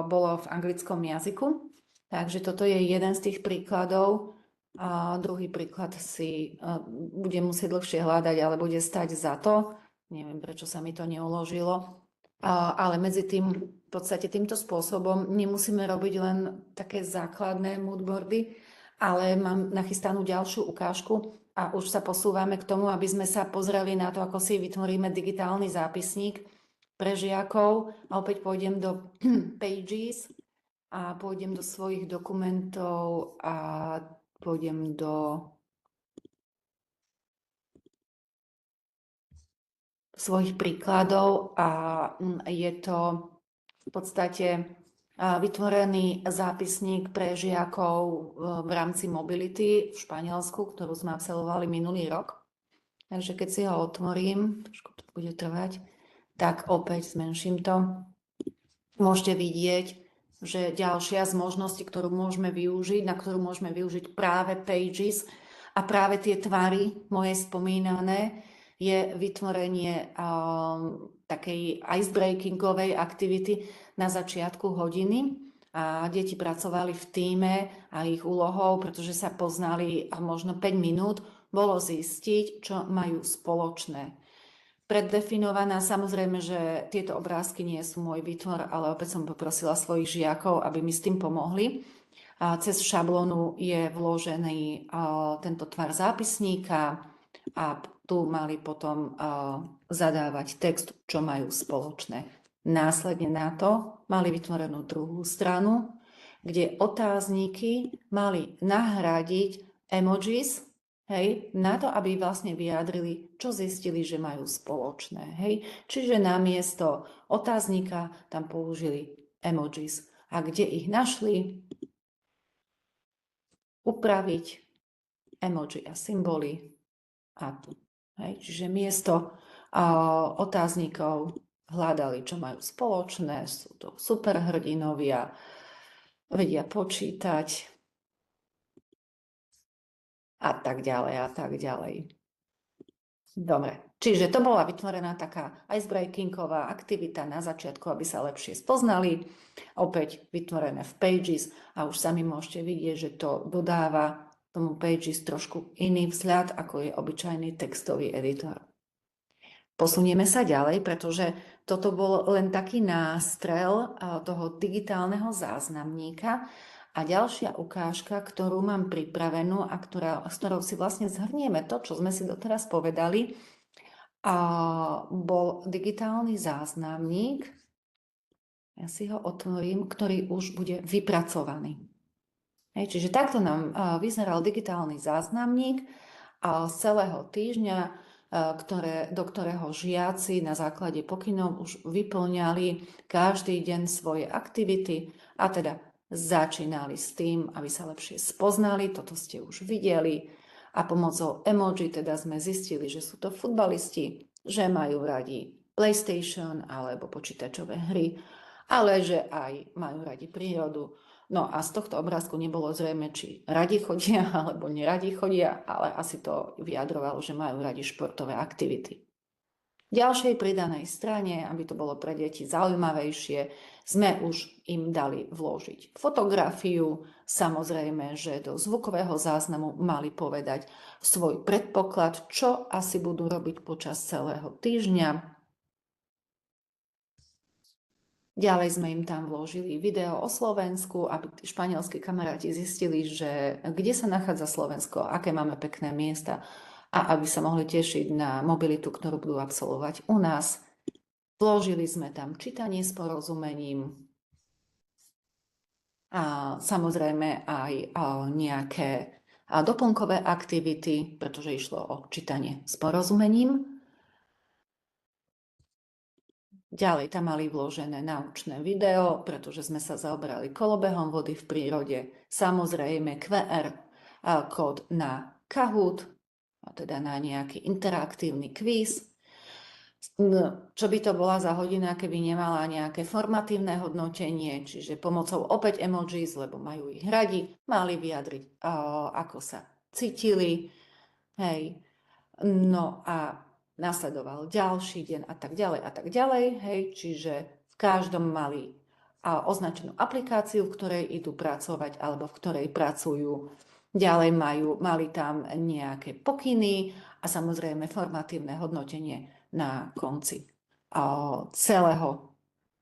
bolo v anglickom jazyku. Takže toto je jeden z tých príkladov. A druhý príklad si budem musieť dlhšie hľadať, ale bude stať za to. Neviem, prečo sa mi to neuložilo. Ale medzi tým, v podstate týmto spôsobom nemusíme robiť len také základné moodboardy, ale mám nachystanú ďalšiu ukážku a už sa posúvame k tomu, aby sme sa pozreli na to, ako si vytvoríme digitálny zápisník pre žiakov. A opäť pôjdem do Pages a pôjdem do svojich dokumentov a pôjdem do svojich príkladov a je to v podstate vytvorený zápisník pre žiakov v rámci mobility v Španielsku, ktorú sme absolvovali minulý rok. Takže keď si ho otvorím, trošku to bude trvať, tak opäť zmenším to. Môžete vidieť, že ďalšia z možností, ktorú môžeme využiť, na ktorú môžeme využiť práve Pages a práve tie tvary moje spomínané, je vytvorenie takej icebreakingovej aktivity na začiatku hodiny. A deti pracovali v tíme a ich úlohou, pretože sa poznali a možno 5 minút, bolo zistiť, čo majú spoločné. Preddefinovaná, samozrejme, že tieto obrázky nie sú môj výtvor, ale opäť som poprosila svojich žiakov, aby mi s tým pomohli. A cez šablónu je vložený tento tvar zápisníka a tu mali potom zadávať text, čo majú spoločné. Následne na to mali vytvorenú druhú stranu, kde otázniky mali nahradiť emojis, hej, na to, aby vlastne vyjadrili, čo zistili, že majú spoločné. Hej. Čiže namiesto otáznika tam použili emojis. A kde ich našli? Upraviť emoji a symboly a tu. Hej. Čiže miesto otáznikov hľadali, čo majú spoločné, sú to superhrdinovia, vedia počítať a tak ďalej a tak ďalej. Dobre, čiže to bola vytvorená taká icebreakingová aktivita na začiatku, aby sa lepšie spoznali. Opäť vytvorené v Pages a už sami môžete vidieť, že to dodáva tomu Pages trošku iný vzhľad, ako je obyčajný textový editor. Posunieme sa ďalej, pretože toto bol len taký nástrel toho digitálneho záznamníka a ďalšia ukážka, ktorú mám pripravenú a s ktorou si vlastne zhrnieme to, čo sme si doteraz povedali, bol digitálny záznamník, ja si ho otvorím, ktorý už bude vypracovaný. Čiže takto nám vyzeral digitálny záznamník z celého týždňa, do ktorého žiaci na základe pokynov už vyplňali každý deň svoje aktivity a teda začínali s tým, aby sa lepšie spoznali, toto ste už videli, a pomocou emoji teda sme zistili, že sú to futbalisti, že majú radi PlayStation alebo počítačové hry, ale že aj majú radi prírodu. No a z tohto obrázku nebolo zrejme, či radi chodia alebo neradi chodia, ale asi to vyjadrovalo, že majú radi športové aktivity. V ďalšej pridanej strane, aby to bolo pre deti zaujímavejšie, sme už im dali vložiť fotografiu. Samozrejme, že do zvukového záznamu mali povedať svoj predpoklad, čo asi budú robiť počas celého týždňa. Ďalej sme im tam vložili video o Slovensku, aby španielskí kamaráti zistili, že kde sa nachádza Slovensko, aké máme pekné miesta a aby sa mohli tešiť na mobilitu, ktorú budú absolvovať u nás. Vložili sme tam čítanie s porozumením a samozrejme aj nejaké doplnkové aktivity, pretože išlo o čítanie s porozumením. Ďalej tam mali vložené naučné video, pretože sme sa zaoberali kolobehom vody v prírode. Samozrejme QR kód na Kahoot, teda na nejaký interaktívny kvíz. Čo by to bola za hodina, keby nemala nejaké formatívne hodnotenie, čiže pomocou opäť emojis, lebo majú ich radi, mali vyjadriť, ako sa cítili. Hej. No a nasledoval ďalší deň a tak ďalej, hej, čiže v každom mali označenú aplikáciu, v ktorej idú pracovať alebo v ktorej pracujú. Ďalej mali tam nejaké pokyny a samozrejme formatívne hodnotenie na konci celého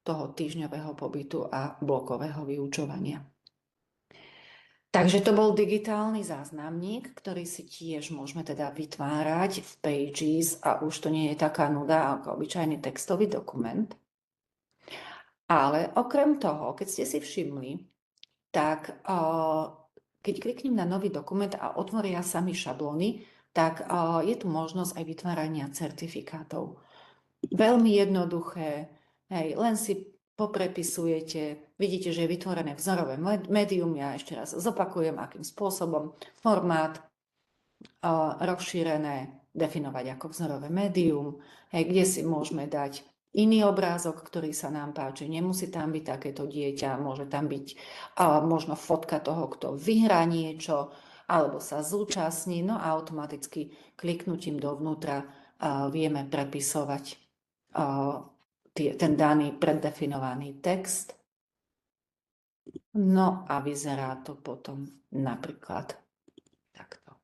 toho týždňového pobytu a blokového vyučovania. Takže to bol digitálny záznamník, ktorý si tiež môžeme teda vytvárať v Pages a už to nie je taká nuda ako obyčajný textový dokument. Ale okrem toho, keď ste si všimli, tak keď kliknem na nový dokument a otvoria sa mi šablóny, tak je tu možnosť aj vytvárania certifikátov. Veľmi jednoduché, hej, len si poprepisujete, vidíte, že je vytvorené vzorové médium, ja ešte raz zopakujem, akým spôsobom, formát, rozšírené, definovať ako vzorové médium, kde si môžeme dať iný obrázok, ktorý sa nám páči, nemusí tam byť takéto dieťa, môže tam byť možno fotka toho, kto vyhrá niečo, alebo sa zúčastní, no a automaticky kliknutím dovnútra vieme prepisovať ten daný preddefinovaný text. No a vyzerá to potom napríklad takto.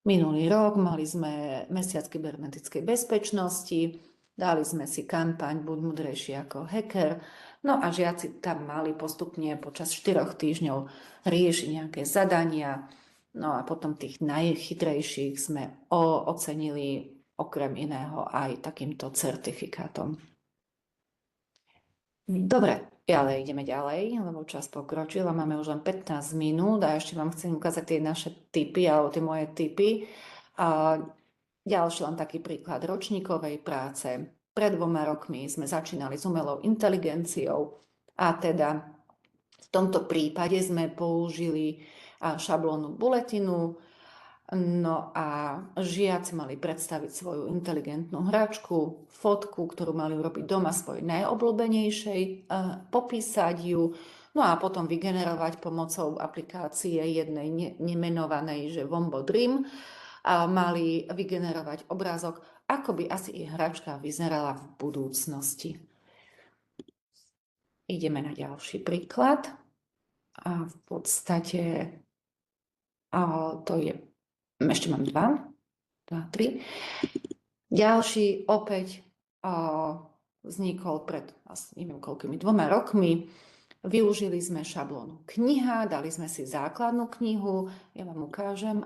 Minulý rok mali sme mesiac kybernetickej bezpečnosti, dali sme si kampaň Buď múdrejší ako hacker, no a žiaci tam mali postupne počas 4 týždňov riešiť nejaké zadania, no a potom tých najchytrejších sme ocenili okrem iného aj takýmto certifikátom. Dobre, ale ideme ďalej, lebo čas pokročil a máme už len 15 minút a ešte vám chcem ukázať tie naše tipy alebo tie moje tipy. Ďalší len taký príklad ročníkovej práce. Pred 2 rokmi sme začínali s umelou inteligenciou a teda v tomto prípade sme použili šablónu buletinu. No a žiaci mali predstaviť svoju inteligentnú hračku, fotku, ktorú mali urobiť doma svojej najobľúbenejšej, popísať ju, no a potom vygenerovať pomocou aplikácie jednej nemenovanej, že Wombo Dream, a mali vygenerovať obrázok, ako by asi ich hračka vyzerala v budúcnosti. Ideme na ďalší príklad. A v podstate to je, ešte mám 2, 3. Ďalší opäť vznikol pred asi neviem koľkými 2 rokmi. Využili sme šablónu kniha, dali sme si základnú knihu. Ja vám ukážem,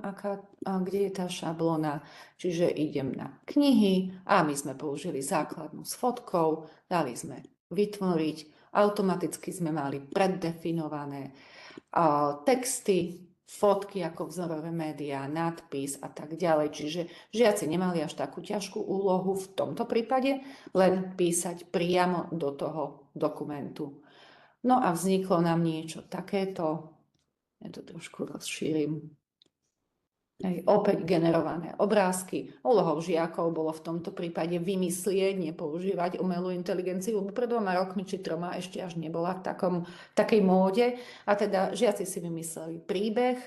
kde je tá šablóna. Čiže idem na knihy a my sme použili základnú s fotkou, dali sme vytvoriť. Automaticky sme mali preddefinované texty, fotky ako vzorové médiá, nadpis a tak ďalej. Čiže žiaci nemali až takú ťažkú úlohu v tomto prípade, len písať priamo do toho dokumentu. No a vzniklo nám niečo takéto, ja to trošku rozšírim. Opäť generované obrázky. Úlohou žiakov bolo v tomto prípade vymyslieť, nepoužívať umelú inteligenciu, lebo pred 2 rokmi či 3 ešte až nebola v takej móde. A teda žiaci si vymysleli príbeh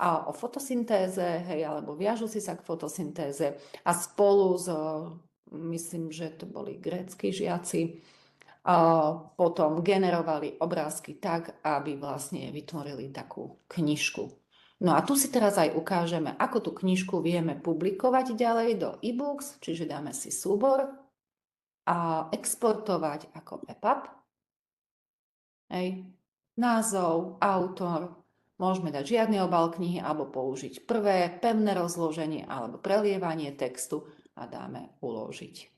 o fotosyntéze, alebo viažu si sa k fotosyntéze a spolu s, myslím, že to boli grécki žiaci, potom generovali obrázky tak, aby vlastne vytvorili takú knižku. No a tu si teraz aj ukážeme, ako tú knižku vieme publikovať ďalej do e-books, čiže dáme si súbor a exportovať ako EPUB. Názov, autor, môžeme dať žiadny obal knihy alebo použiť prvé pevné rozloženie alebo prelievanie textu a dáme uložiť.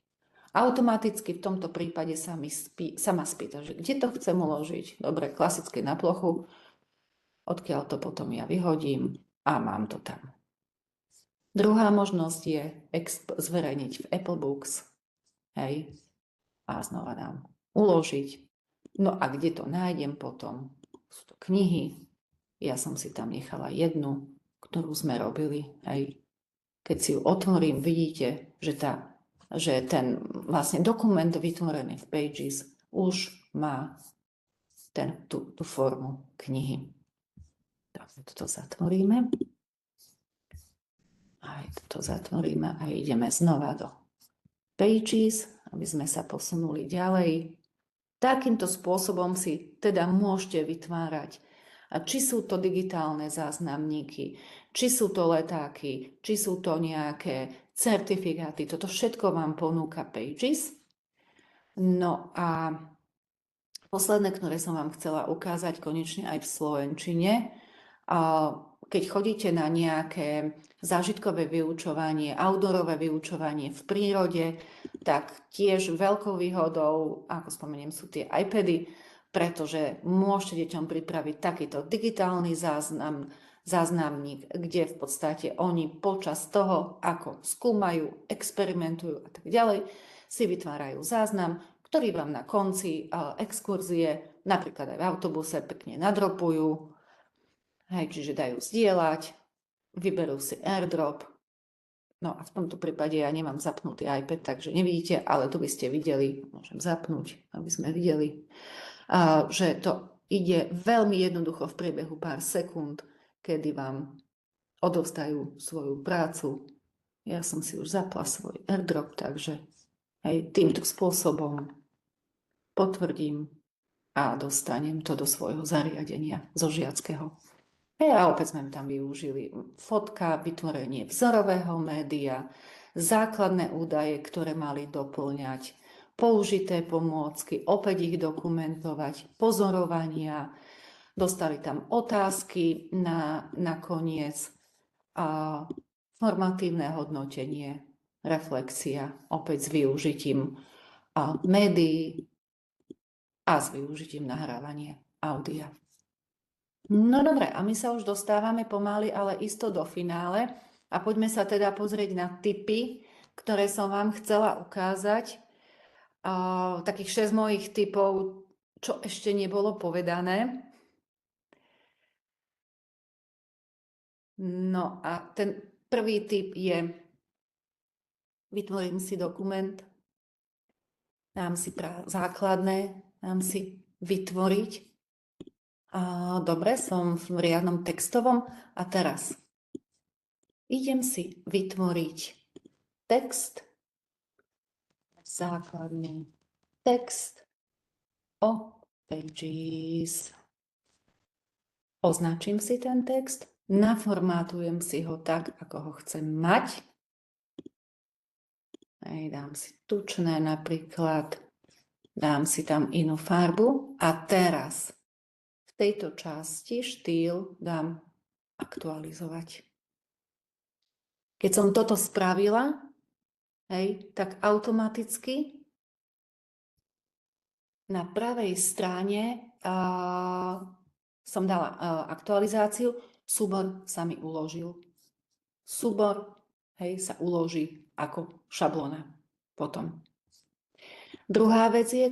Automaticky v tomto prípade sa ma spýta, že kde to chcem uložiť. Dobre, klasicky na plochu, odkiaľ to potom ja vyhodím a mám to tam. Druhá možnosť je zverejniť v Apple Books. A znova dám uložiť. No a kde to nájdem potom? Sú to knihy. Ja som si tam nechala jednu, ktorú sme robili. Keď si ju otvorím, vidíte, že ten vlastne dokument vytvorený v Pages už má tú formu knihy. Takže toto zatvoríme. Aj toto zatvoríme a ideme znova do Pages, aby sme sa posunuli ďalej. Takýmto spôsobom si teda môžete vytvárať, či sú to digitálne záznamníky, či sú to letáky, či sú to nejaké certifikáty. Toto všetko vám ponúka Pages. No a posledné, ktoré som vám chcela ukázať konečne aj v slovenčine, keď chodíte na nejaké zážitkové vyučovanie, outdoorové vyučovanie v prírode, tak tiež veľkou výhodou, ako spomeniem, sú tie iPady, pretože môžete deťom pripraviť takýto digitálny záznamník, kde v podstate oni počas toho, ako skúmajú, experimentujú a tak ďalej, si vytvárajú záznam, ktorý vám na konci exkurzie, napríklad aj v autobuse, pekne nadropujú. Čiže dajú zdieľať, vyberú si AirDrop. No a v tomto prípade ja nemám zapnutý iPad, takže nevidíte, ale tu by ste videli, môžem zapnúť, aby sme videli, že to ide veľmi jednoducho v priebehu pár sekúnd, kedy vám odovzdajú svoju prácu. Ja som si už zapla svoj AirDrop, takže aj týmto spôsobom potvrdím a dostanem to do svojho zariadenia zo žiackého. A opäť sme tam využili fotka, vytvorenie vzorového média, základné údaje, ktoré mali doplňať, použité pomôcky, opäť ich dokumentovať, pozorovania, dostali tam otázky na koniec, formatívne hodnotenie, reflexia, opäť s využitím médií a s využitím nahrávania audia. No dobre, a my sa už dostávame pomaly, ale isto do finále a poďme sa teda pozrieť na tipy, ktoré som vám chcela ukázať. Takých 6 mojich tipov, čo ešte nebolo povedané. No a ten prvý tip je, vytvorím si dokument, dám si základné, dám si vytvoriť. Dobre, som v riadnom textovom a teraz idem si vytvoriť text, základný text o Pages. označím si ten text, naformátujem si ho tak, ako ho chcem mať. Dám si tučné napríklad, dám si tam inú farbu a teraz v tejto časti štýl dám aktualizovať. Keď som toto spravila, tak automaticky na pravej strane som dala aktualizáciu, súbor sa mi uložil. Súbor sa uloží ako šablóna potom. Druhá vec je,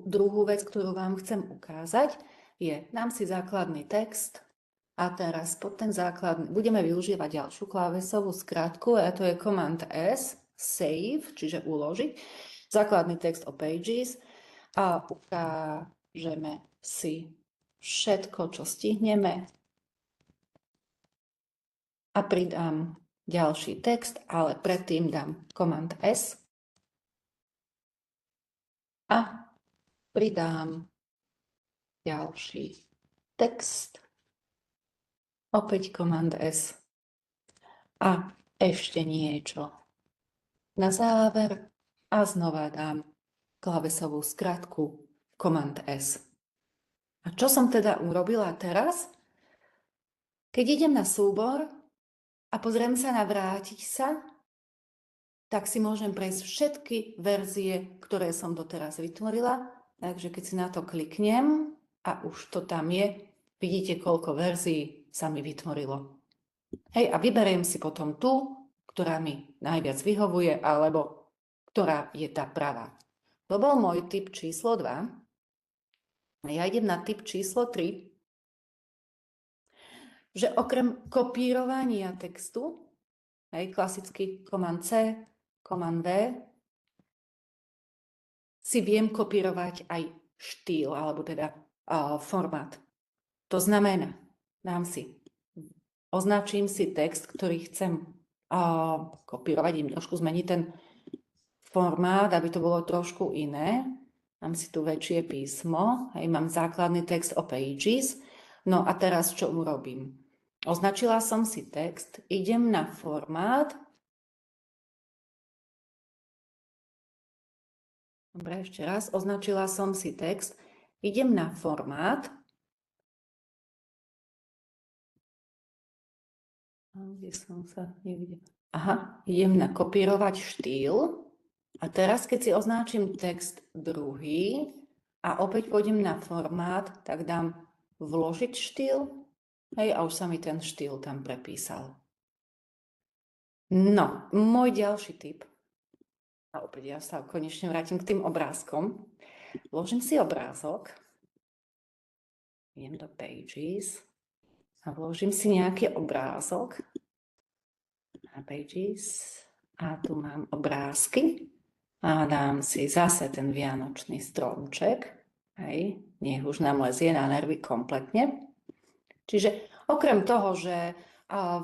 druhú vec, ktorú vám chcem ukázať, je, dám si základný text a teraz pod ten základný budeme využívať ďalšiu klávesovú skratku a to je Command S, Save, čiže uložiť. Základný text o Pages a ukážeme si všetko, čo stihneme a pridám ďalší text, ale predtým dám Command S a pridám ďalší text, opäť Command S a ešte niečo na záver a znova dám klávesovú skratku Command S. A čo som teda urobila teraz? Keď idem na súbor a pozriem sa na vrátiť sa, tak si môžem prejsť všetky verzie, ktoré som doteraz vytvorila. Takže keď si na to kliknem a už to tam je, vidíte, koľko verzií sa mi vytvorilo. A vyberiem si potom tú, ktorá mi najviac vyhovuje, alebo ktorá je tá pravá. To bol môj tip číslo 2. A ja idem na tip číslo 3, že okrem kopírovania textu, klasický Command C, Command V, si viem kopírovať aj štýl, alebo teda formát. To znamená, označím si text, ktorý chcem kopírovať, im trošku zmeniť ten formát, aby to bolo trošku iné. Dám si tu väčšie písmo, mám základný text o Pages. No a teraz čo urobím? Označila som si text, idem na formát. Dobre, ešte raz. Označila som si text, idem na formát. Kde som sa nevidela? Idem na kopírovať štýl. A teraz, keď si označím text druhý a opäť pôjdem na formát, tak dám vložiť štýl. A už sa mi ten štýl tam prepísal. No, môj ďalší tip. A opäť ja sa konečne vrátim k tým obrázkom. Vložím si obrázok. Idem do Pages a vložím si nejaký obrázok. Na Pages. A tu mám obrázky. A dám si zase ten vianočný stromček. Nech už nám lezie na nervy kompletne. Čiže okrem toho, že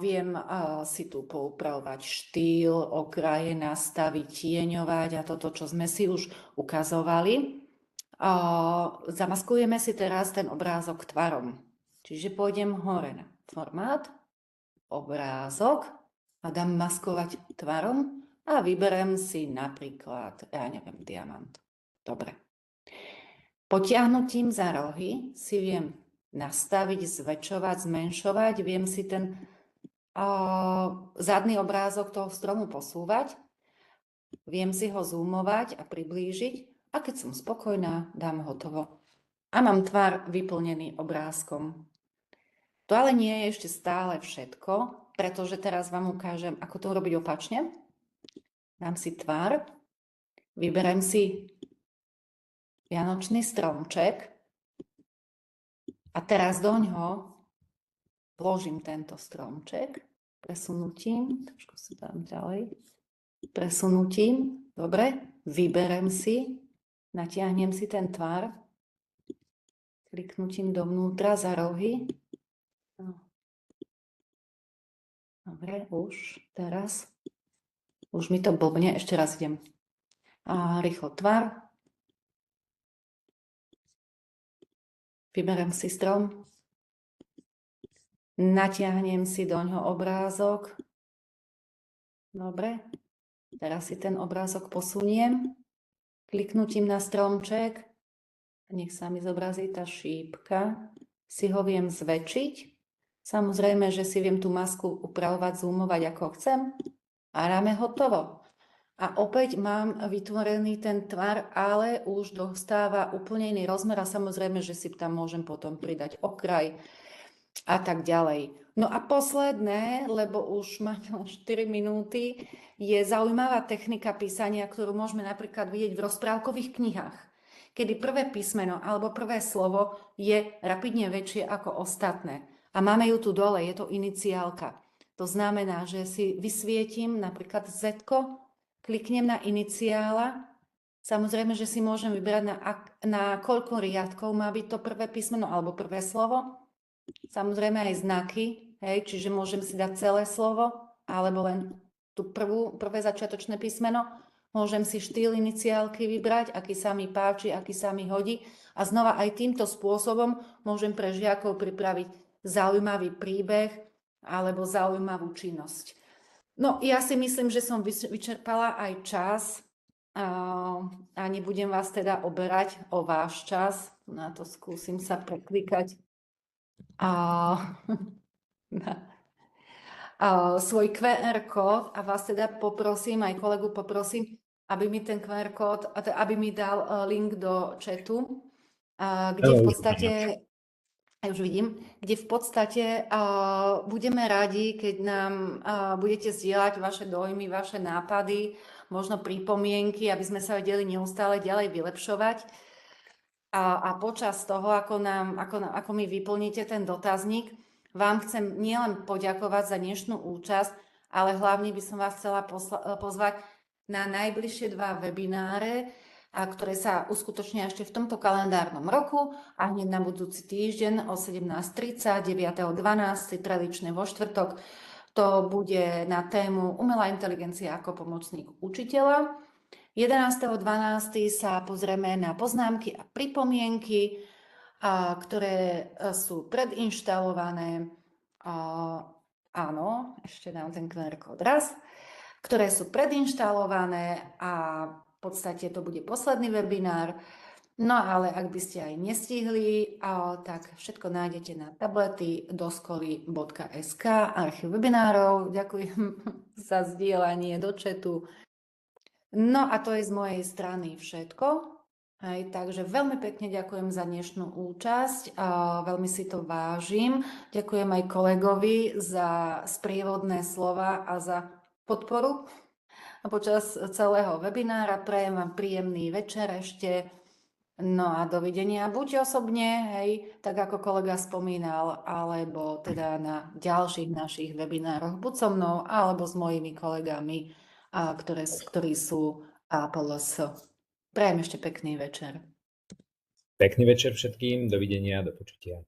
viem si tu poupravovať štýl, okraje, nastaviť, tieňovať a toto, čo sme si už ukazovali, zamaskujeme si teraz ten obrázok tvarom. Čiže pôjdem hore na formát, obrázok a dám maskovať tvarom a vyberem si napríklad, diamant. Dobre. Potiahnutím za rohy si viem nastaviť, zväčšovať, zmenšovať. Viem si ten zadný obrázok toho stromu posúvať. Viem si ho zoomovať a priblížiť. A keď som spokojná, dám hotovo. A mám tvar vyplnený obrázkom. To ale nie je ešte stále všetko, pretože teraz vám ukážem, ako to urobiť opačne. Dám si tvar, vyberem si vianočný stromček a teraz doňho vložím tento stromček presunutím, trošku si dám ďalej, presunutím, dobre, vyberem si, natiahnem si ten tvar, kliknutím dovnútra za rohy. Dobre, už teraz. Už mi to blbne, ešte raz idem. Rýchlo tvar. Vyberiem si strom. natiahnem si doňho obrázok. Dobre, teraz si ten obrázok posuniem. Kliknutím na stromček, nech sa mi zobrazí tá šípka, si ho viem zväčšiť. Samozrejme, že si viem tú masku upravovať, zoomovať ako chcem. A dáme hotovo. A opäť mám vytvorený ten tvar, ale už dostáva úplne iný rozmer a samozrejme, že si tam môžem potom pridať okraj a tak ďalej. No a posledné, lebo už máme len 4 minúty, je zaujímavá technika písania, ktorú môžeme napríklad vidieť v rozprávkových knihách, kedy prvé písmeno alebo prvé slovo je rapidne väčšie ako ostatné. A máme ju tu dole, je to iniciálka. To znamená, že si vysvietim napríklad Z-ko, kliknem na iniciála, samozrejme, že si môžem vybrať na koľko riadkov má byť to prvé písmeno alebo prvé slovo. Samozrejme aj znaky, hej, čiže môžem si dať celé slovo alebo len tú prvé začiatočné písmeno. Môžem si štýl iniciálky vybrať, aký sa mi páči, aký sa mi hodí. A znova aj týmto spôsobom môžem pre žiakov pripraviť zaujímavý príbeh alebo zaujímavú činnosť. No, ja si myslím, že som vyčerpala aj čas a nebudem vás teda oberať o váš čas. Na to skúsim sa preklikať svoj QR kód a vás teda poprosím, aj kolegu poprosím, aby mi ten QR kód, aby mi dal link do chatu, kde v podstate... Ja už vidím, kde v podstate budeme radi, keď nám budete zdieľať vaše dojmy, vaše nápady, možno pripomienky, aby sme sa vedeli neustále ďalej vylepšovať. A počas toho, ako mi vyplníte ten dotazník, vám chcem nielen poďakovať za dnešnú účasť, ale hlavne by som vás chcela pozvať na najbližšie 2 webináre, ktoré sa uskutočnia ešte v tomto kalendárnom roku a hneď na budúci týždeň o 17:30, 9.12., tradične vo štvrtok. To bude na tému umelá inteligencia ako pomocník učiteľa. 11.12. sa pozrieme na poznámky a pripomienky, ktoré sú predinštalované. Áno, ešte dám ten QR kód raz. Ktoré sú predinštalované a v podstate to bude posledný webinár. No ale ak by ste aj nestihli, tak všetko nájdete na tablety doskoly.sk, archív webinárov. Ďakujem za zdieľanie do chatu. No a to je z mojej strany všetko. Hej, takže veľmi pekne ďakujem za dnešnú účasť, veľmi si to vážim. Ďakujem aj kolegovi za sprievodné slova a za podporu počas celého webinára. Prajem vám príjemný večer ešte. No a dovidenia buď osobne, hej, tak ako kolega spomínal, alebo teda na ďalších našich webinároch, buď so mnou, alebo s mojimi kolegami, ktorí sú APLS. Prajem ešte pekný večer. Pekný večer všetkým, dovidenia, do počutia.